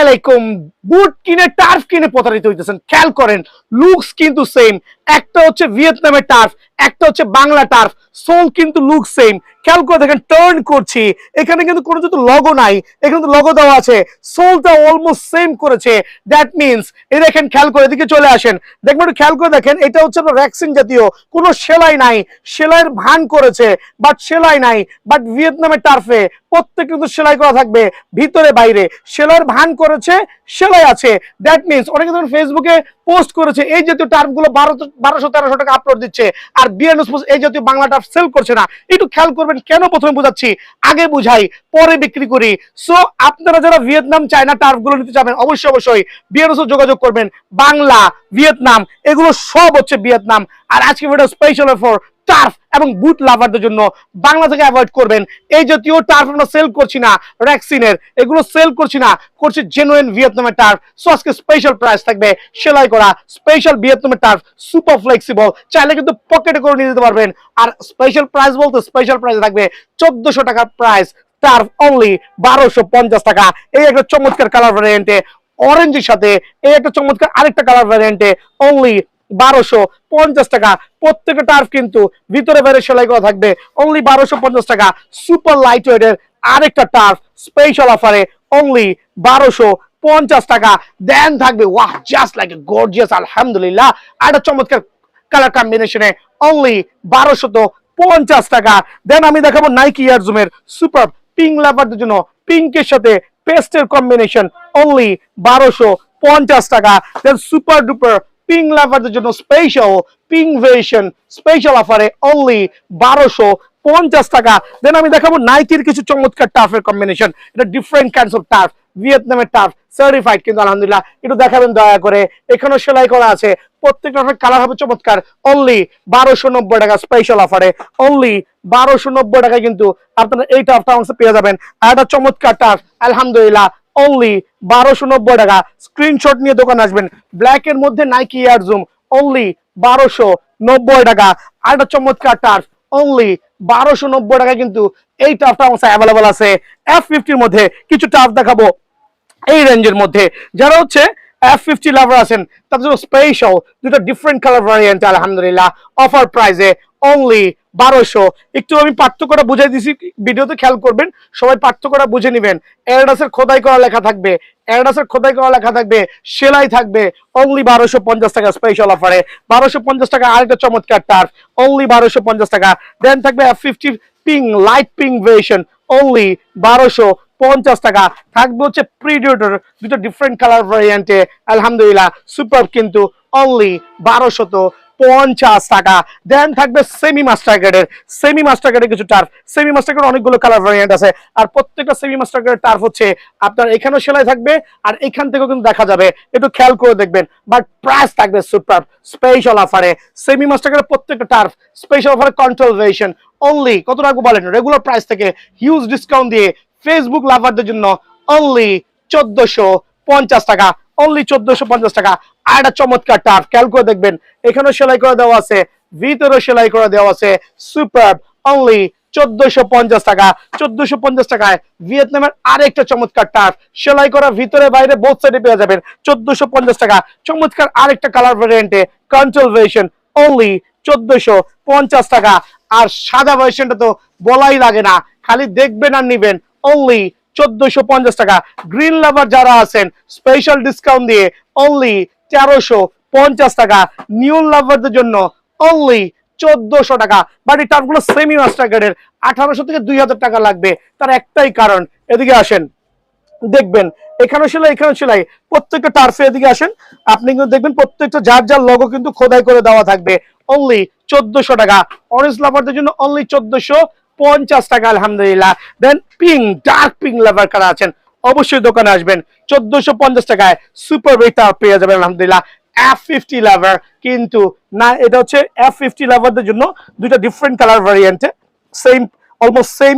আলাইকুম। বুট কিনে টার্ফ কিনে প্রতারিত হইতেছেন, খেয়াল করেন লুকস কিন্তু সেম। একটা হচ্ছে ভিয়েতনামের টার্ফ, একটা হচ্ছে বাংলা টার্ফ, সোল কিন্তু লুক সেম। খেয়াল করে দেখেন, টার্ন করছি, এখানে কিন্তু কোনো যদি লগো নাই, এখানে তো লগো দেওয়া আছে, সোলটা অলমোস্ট সেম করেছে। দ্যাট মিনস এই দেখেন, খেয়াল করে এদিকে চলে আসেন, দেখবেন একটু খেয়াল করে দেখেন, এটা হচ্ছে ভ্যাকসিন জাতীয়, কোনো সেলাই নাই, সেলাইয়ের ভান করেছে বাট সেলাই নাই। বাট ভিয়েতনামের টার্ফে প্রত্যেক কিন্তু সেলাই করা থাকবে, ভিতরে বাইরে সেলাইয়ের ভান করেছে, সেলাই আছে। দ্যাট মিনস অনেকে ধরুন ফেসবুকে পোস্ট করেছে এই জাতীয় টার্ফ গুলো 1200-1300 টাকা আপলোড দিচ্ছে, আর বিএনএস এই জাতীয় বাংলা টার্ফ সেল করছে না। একটু খেয়াল করবেন, কেন প্রথমে বোঝাচ্ছি, আগে বুঝাই পরে বিক্রি করি। সো আপনারা যারা ভিয়েতনাম চায়না টার্ফ গুলো নিতে চাবেন, অবশ্যই বিএনএস যোগাযোগ করবেন। বাংলা, ভিয়েতনাম এগুলো সব হচ্ছে ভিয়েতনাম। আর আজকে ভিডিও স্পেশাল ফর টার্ফ এবং বুট লাভারদের জন্য। বাংলা থেকে অ্যাভয়েড করবেন, এই জাতীয় টার্ফ আমরা সেল করছি না, র্যাক্সিনের এগুলো সেল করছি না, করছি জেনুইন ভিয়েতনামের টার্ফ। সো আজকে স্পেশাল প্রাইস থাকবে, সেলাই করা স্পেশাল ভিয়েতনামের টার্ফ, সুপার ফ্লেক্সিবল, চাইলে কিন্তু পকেটে করে নিয়ে যেতে পারবেন। আর স্পেশাল প্রাইস বলতে স্পেশাল প্রাইস থাকবে 1400 টাকার প্রাইস, টার্ফ অনলি 1250 টাকা। এই একটা চমৎকার কালার ভ্যারিয়েন্টে অরেঞ্জের সাথে, এই একটা চমৎকার আরেকটা কালার ভ্যারিয়েন্টে অনলি 1250 টাকা। প্রত্যেকটা টার্ফ কিন্তু ভিতরে বাইরে সেলাই করা থাকবে, অনলি 1250 টাকা। সুপার লাইট ওয়েটের আরেকটা টার্ফ স্পেশাল অফারে অনলি 1250 টাকা। দেন থাকবে ওয়াহ, জাস্ট লাইক এ গর্জিয়াস, আলহামদুলিল্লাহ, আরেকটা চমৎকার কালার কম্বিনেশনে অনলি 1250 টাকা। দেন আমি দেখাবো নাইকি এয়ার জুমের সুপার পিঙ্ক লাভারদের জন্য, পিঙ্কের সাথে পেস্টের কম্বিনেশন অনলি 1250 টাকা। দেন সুপার ডুপার পিঙ্ক লাভারদের জন্য স্পেশাল পিঙ্ক ভেরিয়েশন স্পেশাল অফারে অনলি 1250 টাকা। দেন আমি দেখাবো নাইকির কিছু চমৎকার টার্ফের কম্বিনেশন, এটা ডিফারেন্ট কাইন্ডস অফ টার্ফ, ভিয়েতনামের টার্ফ সার্টিফাইড কিন্তু আলহামদুলিল্লাহ। একটু দেখাবেন দয়া করে, এখানেও সেলাই করা আছে, প্রত্যেকটা কালার হবে চমৎকার, অনলি 1290 টাকা স্পেশাল অফারে, অনলি 1290 টাকায় কিন্তু আপনারা এই টার্ফটা আমাদের পেয়ে যাবেন। আর একটা চমৎকার টার্ফ আলহামদুলিল্লাহ অনলি 1290 টাকা। স্ক্রিনশট নিয়ে দোকান আসবেন। ব্ল্যাক এর মধ্যে নাইকি এয়ার জুম অনলি 1290 টাকা। আর একটা চমৎকার টার্ফ অনলি 1290 টাকা কিন্তু এই টার্ফটা আমাদের অ্যাভেলেবল আছে। F50 মধ্যে কিছু টার্ফ দেখাবো এই রেঞ্জের মধ্যে। যারা হচ্ছে F50 লাভার আছেন তাদের জন্য স্পেশাল দুটো ডিফারেন্ট কালার ভ্যারিয়েন্ট আলহামদুলিল্লাহ অফার প্রাইসে অনলি 1200। একটু আমি পার্থক্যটা বুঝাই দিছি, ভিডিওতে খেয়াল করবেন, সবাই পার্থক্যটা বুঝে নেবেন। অ্যাডিডাসের খোদাই করা লেখা থাকবে, অ্যাডিডাসের খোদাই করা লেখা থাকবে, সেলাই থাকবে অনলি 1250 টাকা স্পেশাল অফারে, 1250 টাকা। আরেকটা চমৎকার টার্ফ অনলি 1250 টাকা। দেন থাকবে F50 pink light pink variation only 1250 টাকা। থাকবে হচ্ছে প্রিডিয়েটর দুটো ডিফারেন্ট কালার ভ্যারিয়েন্টে আলহামদুলিল্লাহ সুপার কিন্তু অনলি 1250 টাকা। দেন থাকবে সেমি মাস্টার গ্রেডের, সেমি মাস্টার গ্রেডের কিছু টার্ফ, সেমি মাস্টার গ্রেড অনেকগুলো কালার ভ্যারিয়েন্ট আছে, আর প্রত্যেকটা সেমি মাস্টার গ্রেডের টার্ফ হচ্ছে আপনার এখানেও সেলাই থাকবে আর এখান থেকেও কিন্তু দেখা যাবে, একটু খেয়াল করে দেখবেন। বাট প্রাইস থাকবে সুপার স্পেশাল অফারে, সেমি মাস্টার গ্রেডের প্রত্যেকটা টার্ফ স্পেশাল অফারে কন্ট্রোল ভেরিয়েশন অনলি কত রাখবো বলেন, রেগুলার প্রাইস থেকে হিউজ ডিসকাউন্ট দিয়ে ফেসবুক লাভারদের জন্য অনলি 1450 টাকা, অনলি 1450 টাকা। আর একটা চমৎকার টার্ফ খেয়াল করে দেখবেন, এখানেও সেলাই করে দেওয়া আছে, ভিতরেও সেলাই করে দেওয়া আছে, সুপার অনলি 1450 টাকা। 1450 টাকায় ভিয়েতনামের আরেকটা চমৎকার টার্ফ সেলাই করা ভিতরে বাইরে বোথ সাইডে পেয়ে যাবেন 1450 টাকা। চমৎকার আরেকটা কালার ভ্যারিয়েন্টে কন্ট্রোল ভেরিয়েশন অনলি 1450 টাকা। আর সাদা ভার্সনটা তো বলাই লাগে না, খালি দেখবেন আর নিবেন অনলি 1450 টাকা। গ্রিন লাভার যারা আছেন স্পেশাল ডিসকাউন্ট দিয়ে অনলি 1350 টাকা। নিউ লাভারদের জন্য অনলি 1400 টাকা। বাট এই টার্ফগুলো সেমি মাস্টার গ্রেডের, 1800 থেকে 2000 টাকা লাগবে। তার একটাই কারণ, এদিকে আসেন দেখবেন, এখানে সেলাই এখানে সেলাই, প্রত্যেকটা টার্ফে এদিকে আসেন, আপনি কিন্তু দেখবেন প্রত্যেকটা যার যার লোগো কিন্তু খোদাই করে দেওয়া থাকবে অনলি 1400 টাকা। অরেঞ্জ লাভারদের জন্য অনলি 1450 টাকা আলহামদুলিল্লাহ। দেন পিঙ্ক ডার্ক পিঙ্ক লাভার কারা আছেন অবশ্যই দোকানে আসবেন, 1450 টাকায় সুপার বেটার পেয়ে যাবেন আলহামদুলিল্লাহ। F50 লাভার কিন্তু না, এটা হচ্ছে F50 লাভারদের জন্য দুইটা ডিফারেন্ট কালার ভ্যারিয়েন্টে, সেম অলমোস্ট সেম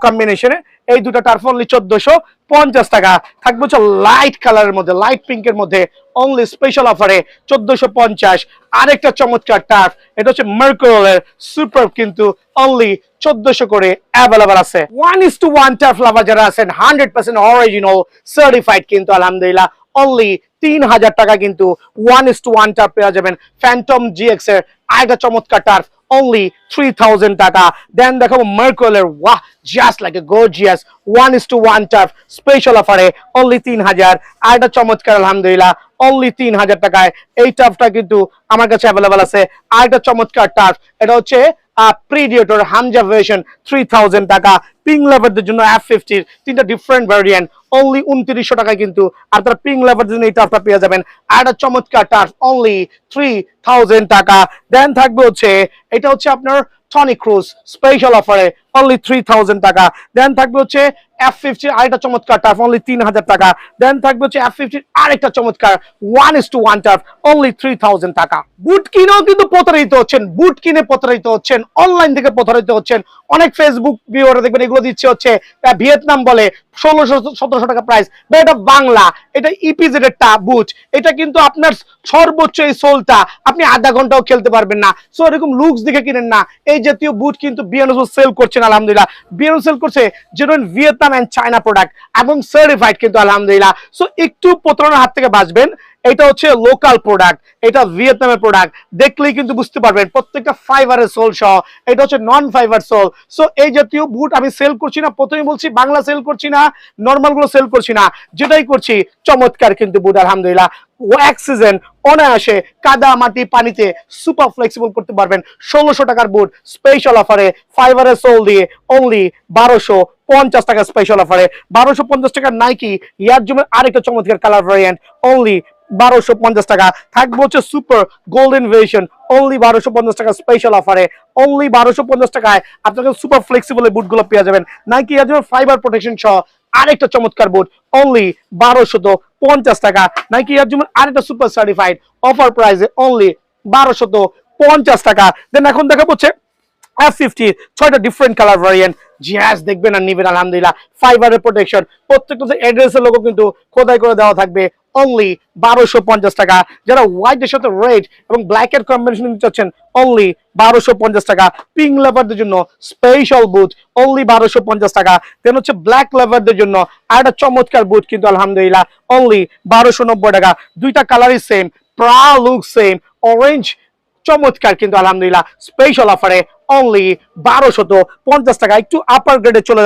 কম্বিনেশনে। এই দুটো টার্ফ অনলি 1450 টাকা। থাকবে হচ্ছে লাইট কালারের মধ্যে, লাইট পিঙ্কের মধ্যে অনলি স্পেশাল অফারে 1450। আরেকটা চমৎকার টার্ফ, এটা হচ্ছে মার্কোলের সুপার, কিন্তু অনলি 1400 করে অ্যাভেলেবল আছে। 1:1 টার্ফ লাভার যারা আছেন 100% অরিজিনাল সার্টিফাইড, কিন্তু আলহামদুলিল্লাহ অনলি 3000 টাকা কিন্তু 1:1 টার্ফ পেয়ে যাবেন। ফ্যান্টম জিএক্স এর আরেকটা চমৎকার টার্ফ only 3000 টাকা। দেন দেখাবো মার্কোলের, ওয়াহ just like a gorgeous 1:1 turf special অফারে only 3000। আর একটা চমৎকার আলহামদুলিল্লাহ only 3000 টাকায় এই টার্ফটা কিন্তু আমার কাছে অ্যাভেলেবল আছে। আর একটা চমৎকার টার্ফ, এটা হচ্ছে প্রিডিয়েটর হামজা ভার্সন 3000 টাকা। পিং লাভারদের জন্য F50 তিনটা ডিফারেন্ট ভ্যারিয়েন্ট only 2900 টাকায় কিন্তু আপনারা পিং লাভারদের জন্য এই টার্ফটা পেয়ে যাবেন। আর একটা চমৎকার টার্ফ only 3000 টাকা। দেন থাকবে হচ্ছে এটা হচ্ছে আপনার টনি ক্রুজ স্পেশাল অফারে only 3000 টাকা। দেন থাকবে হচ্ছে F50 আরেকটা চমৎকার টার্ফ only 3000 টাকা। দেন থাকবে হচ্ছে F50 আরেকটা চমৎকার 1:1 টার্ফ only 3000 টাকা। বুট কিনেও কিন্তু প্রতারিত হচ্ছেন, বুট কিনে প্রতারিত হচ্ছেন, অনলাইন থেকে প্রতারিত হচ্ছেন। অনেক ফেসবুক ভিউয়াররা দেখবেন এগুলো দিচ্ছে হচ্ছে ভিয়েতনাম বলে 1600-1700 টাকা প্রাইস, বা এটা বাংলা, এটা ইপিজেড এর বুট। এটা কিন্তু আপনার সর্বোচ্চ এই সোলটা আপনি আধা ঘন্টাও খেলতে পারবেন না। সো এরকম লুকস দেখে কিনেন না। এই জাতীয় বুট কিন্তু বিএনএস সেল করছেন আলহামদুলিল্লাহ। বিএনএস সেল করছে যেরকম ভিয়েতনাম এন্ড চায়না প্রোডাক্ট এবং সার্টিফাইড কিন্তু আলহামদুলিল্লাহ। সো একটু প্রতারণার হাত থেকে বাঁচবেন। এটা হচ্ছে লোকাল প্রোডাক্ট, এটা ভিয়েতনামের প্রোডাক্ট, দেখলেই কিন্তু বুঝতে পারবেন প্রত্যেকটা ফাইবারের সোল সহ। এটা হচ্ছে নন ফাইবার সোল। সো এই জাতীয় বুট আমি সেল করছি না, প্রথমে বলছি বাংলা সেল করছি না, নর্মাল গুলো সেল করছি না, যেটাই করছি চমৎকার কিন্তু বুট আলহামদুলিল্লাহ। অক্সিজেন অনায়াসে কাদা মাটি পানিতে সুপার ফ্লেক্সিবল করতে পারবেন। 1600 টাকার বুট স্পেশাল অফারে ফাইবারের সোল দিয়ে অনলি 1250 টাকা স্পেশাল অফারে। 1250 টাকার নাইকি ইয়ারজুমের আরেকটা চমৎকার কালার ভ্যারিয়েন্ট অনলি 1250 টাকা। থাকবে হচ্ছে সুপার গোল্ডেন ভার্সন অনলি 1250 টাকা স্পেশাল অফারে। অনলি 1250 টাকায় আপনাকে সুপার ফ্লেক্সিবল এই বুটগুলো পেয়ে যাবেন। নাইকি ইয়ারজুমের ফাইবার প্রোটেকশন সহ আরেকটা চমৎকার বুট অনলি 1250 টাকা। নাইকি ইয়ারজুমের আরেকটা সুপার সার্টিফাইড অফার প্রাইসে অনলি 1250 টাকা। দেন এখন দেখা হচ্ছে F50 ছয়টা ডিফারেন্ট কালার ভ্যারিয়েন্ট, জাস্ট দেখবেন আর নিবেন আলহামদুলিল্লাহ। ফাইবারের প্রোটেকশন, প্রত্যেকটা অ্যাড্রেসের লোগো কিন্তু খোদাই করে দেওয়া থাকবে অনলি 1250 টাকা। যারা হোয়াইটের সাথে রেড এবং ব্ল্যাক এর কম্বিনেশন নিতে চাচ্ছেন অনলি 1250 টাকা। পিঙ্ক লাভারদের জন্য স্পেশাল বুট অনলি 1250 টাকা। দেন হচ্ছে ব্ল্যাক লাভারদের জন্য আরেকটা চমৎকার বুট কিন্তু আলহামদুলিল্লাহ অনলি 1290 টাকা। দুইটা কালারই সেম, প্রা লুক সেম, অরেঞ্জ চমৎকার কিন্তু আলহামদুলিল্লাহ স্পেশাল অফারে অনলি 1250 টাকা। একটু আপার গ্রেডে চলে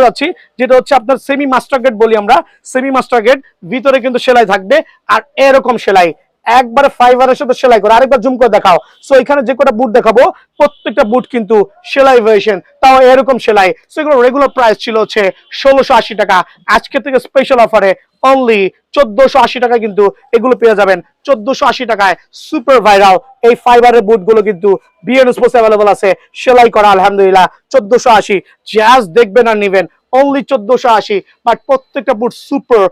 যাচ্ছি, যেটা হচ্ছে আপনার সেমি মাস্টার গ্রেড বলি আমরা। সেমি মাস্টার গ্রেড ভিতরে কিন্তু সেলাই থাকবে, আর এরকম সেলাই একবারে ফাইবারের সাথে সেলাই করে। আরেকবার জুম করে দেখাও। সো এখানে যে কটা বুট দেখাবো প্রত্যেকটা বুট কিন্তু সেলাই ভার্সন, তাও এরকম সেলাই। সো এগুলো রেগুলার প্রাইস ছিল হচ্ছে 1680 টাকা। আজকে থেকে স্পেশাল অফারে অনলি 1480 টাকা কিন্তু এগুলো পেয়ে যাবেন। 1480 টাকায় সুপার ভাইরাল এই ফাইবারের বুট গুলো কিন্তু বিএন স্পোর্টস অ্যাভেলেবল আছে, সেলাই করা আলহামদুলিল্লাহ। 1480 জাস্ট দেখবেন আর নিবেন অনলি 1480। বাট প্রত্যেকটা বুট সুপার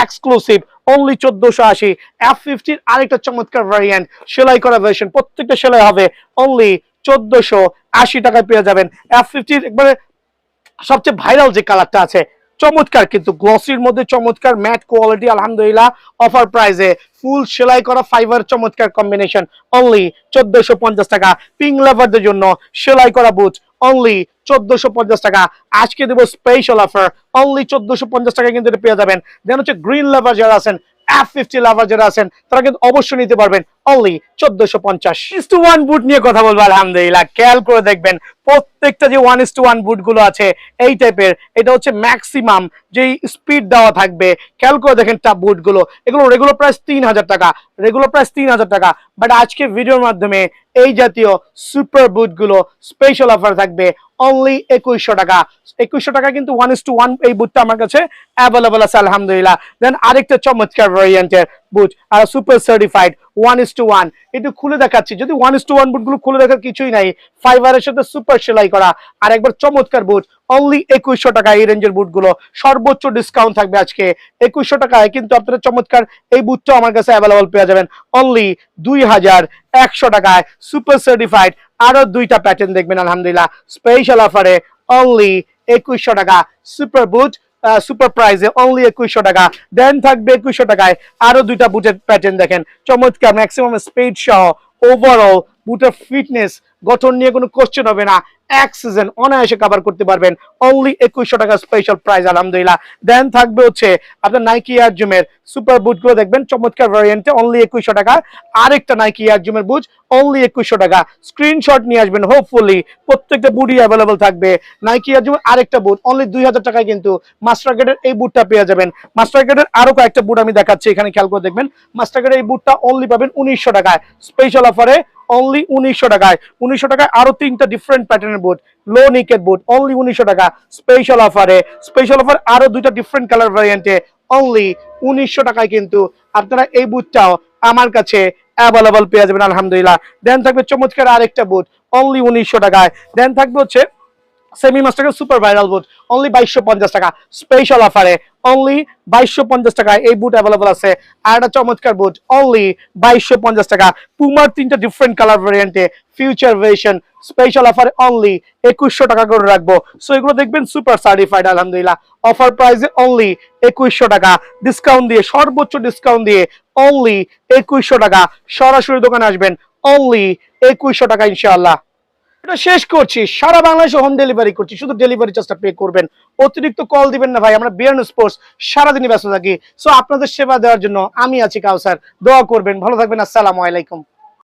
এক্সক্লুসিভ অনলি 1480। F50 আরেকটা চমৎকার ভ্যারিয়েন্ট সেলাই করা ভার্সন, প্রত্যেকটা সেলাই হবে অনলি 1480 টাকায় পেয়ে যাবেন। F50 একবারে সবচেয়ে ভাইরাল যে কালারটা আছে, চমৎকার কিন্তু গ্লসির মধ্যে চমৎকার ম্যাট কোয়ালিটি আলহামদুলিল্লাহ। অফার প্রাইসে ফুল সেলাই করা ফাইবার চমৎকার কম্বিনেশন অনলি 1450 টাকা। পিঙ্ক লাভারদের জন্য সেলাই করা বুট অনলি 1450 টাকা। আজকে দেবো স্পেশাল অফার অনলি 1450 টাকা কিন্তু এটা পেয়ে যাবেন। দেন হচ্ছে গ্রিন লাভার যারা আছেন, F50 লাভার যারা আছেন, তারা কিন্তু অবশ্যই নিতে পারবেন অনলি 1450। 1:1 বুট নিয়ে কথা বলবো আলহামদুলিল্লাহ। খেয়াল করে দেখবেন প্রত্যেকটা যে 1:1 বুট গুলো আছে এই টাইপের, এটা হচ্ছে ম্যাক্সিমাম যে স্পিড দেওয়া থাকবে। খেয়াল করে দেখেন টপ বুট গুলো, এগুলো রেগুলার প্রাইস 3000 টাকা, রেগুলার প্রাইস 3000 টাকা। বাট আজকে ভিডিওর মাধ্যমে এই জাতীয় সুপার বুট গুলো স্পেশাল অফার থাকবে অনলি 2100 টাকা। 2100 টাকা কিন্তু 1:1 এই বুটটা আমার কাছে অ্যাভেলেবল আছে আলহামদুলিল্লাহ। দেন আরেকটা চমৎকার ভ্যারিয়েন্টের বুট আর সুপার সার্টিফাইড 1:1, একটু খুলে দেখাচ্ছি। যদি 1:1 বুট গুলো খুলে দেখার কিছুই নাই, ফাইবারের সাথে সুপার সেলাই করা আর একবার চমৎকার বুট অনলি 2100 টাকা। এই রেঞ্জের বুট গুলো সর্বোচ্চ ডিসকাউন্ট থাকবে আজকে 2100 টাকায়, কিন্তু আপনারা চমৎকার এই বুটটা আমার কাছে অ্যাভেলেবল পেয়ে যাবেন অনলি 2100 টাকায় সুপার সার্টিফাইড। আরো দুইটা প্যাটার্ন দেখবেন আলহামদুলিল্লাহ স্পেশাল অফারে অনলি 2100 টাকা। সুপার বুট সুপার প্রাইজে অনলি 2100 টাকা। দেন থাকবে 2100 টাকায় আরো দুইটা বুটের প্যাটার্ন দেখেন, চমৎকার ম্যাক্সিমাম স্পিড সহ ওভারঅল বুটের ফিটনেস গঠন নিয়ে কোনো কোশ্চেন হবে না, এক সিজন অনায়াসে কভার করতে পারবেন। অনলি 2100 টাকা স্পেশাল প্রাইস আলহামদুলিল্লাহ। দেন থাকবে হচ্ছে আপনার নাইকি এয়ার জুমের সুপার বুট গুলো দেখবেন চমৎকার ভ্যারিয়েন্টে অনলি 2100 টাকা। আরেকটা নাইকি এয়ার জুমের বুট অনলি 2100 টাকা। স্ক্রিনশট নিয়ে আসবেন, হোপফুলি প্রত্যেকটা বুটই অ্যাভেলেবল থাকবে। নাইকি এয়ার জুমের আরেকটা বুট অনলি 2000 টাকায় কিন্তু মাস্টার গ্রেডের এই বুটটা পেয়ে যাবেন। মাস্টার গ্রেডের আরো কয়েকটা বুট আমি দেখাচ্ছি, এখানে খেয়াল করে দেখবেন। মাস্টার গ্রেডের এই বুটটা অনলি পাবেন 1900 টাকায় স্পেশাল অফারে, অনলি 1900 টাকায়। 1900 টাকায় আরো তিনটা ডিফারেন্ট প্যাটার্নের বুট, লো নিকের বুট অনলি 1900 টাকা স্পেশাল অফারে। স্পেশাল অফার আরো দুইটা ডিফারেন্ট কালার ভ্যারিয়েন্টে অনলি 1900 টাকায় কিন্তু আপনারা এই বুটটাও আমার কাছে অ্যাভেলেবল পেয়ে যাবেন আলহামদুলিল্লাহ। দেন থাকবে চমৎকার আরেকটা বুট অনলি 1900 টাকায়। দেন থাকবে হচ্ছে সেমি মাস্টার সুপার ভাইরাল বুট অনলি 2250 টাকা স্পেশাল অফারে, অনলি 2250 টাকায় এই বুট অ্যাভেলেবল আছে। আর একটা চমৎকার বুট অনলি 2250 টাকা। পুমার তিনটা ডিফারেন্ট কালার ভ্যারিয়েন্টে ফিউচার ভার্সন স্পেশাল অফারে অনলি 2100 টাকা করে রাখবো। সো এগুলো দেখবেন সুপার সার্টিফাইড আলহামদুলিল্লাহ। অফার প্রাইসে অনলি 2100 টাকা, ডিসকাউন্ট দিয়ে সর্বোচ্চ ডিসকাউন্ট দিয়ে অনলি 2100 টাকা। সরাসরি দোকানে আসবেন অনলি 2100 টাকা ইনশাআল্লাহ। এটা শেষ করছি, সারা বাংলাদেশে হোম ডেলিভারি করছি, শুধু ডেলিভারি চার্জটা পে করবেন। অতিরিক্ত কল দিবেন না ভাই, আমরা বিয়ান স্পোর্টস সারাদিনই ব্যস্ত থাকি। সো আপনাদের সেবা দেওয়ার জন্য আমি আছি কাউসার, দোয়া করবেন, ভালো থাকবেন, আসসালামু আলাইকুম।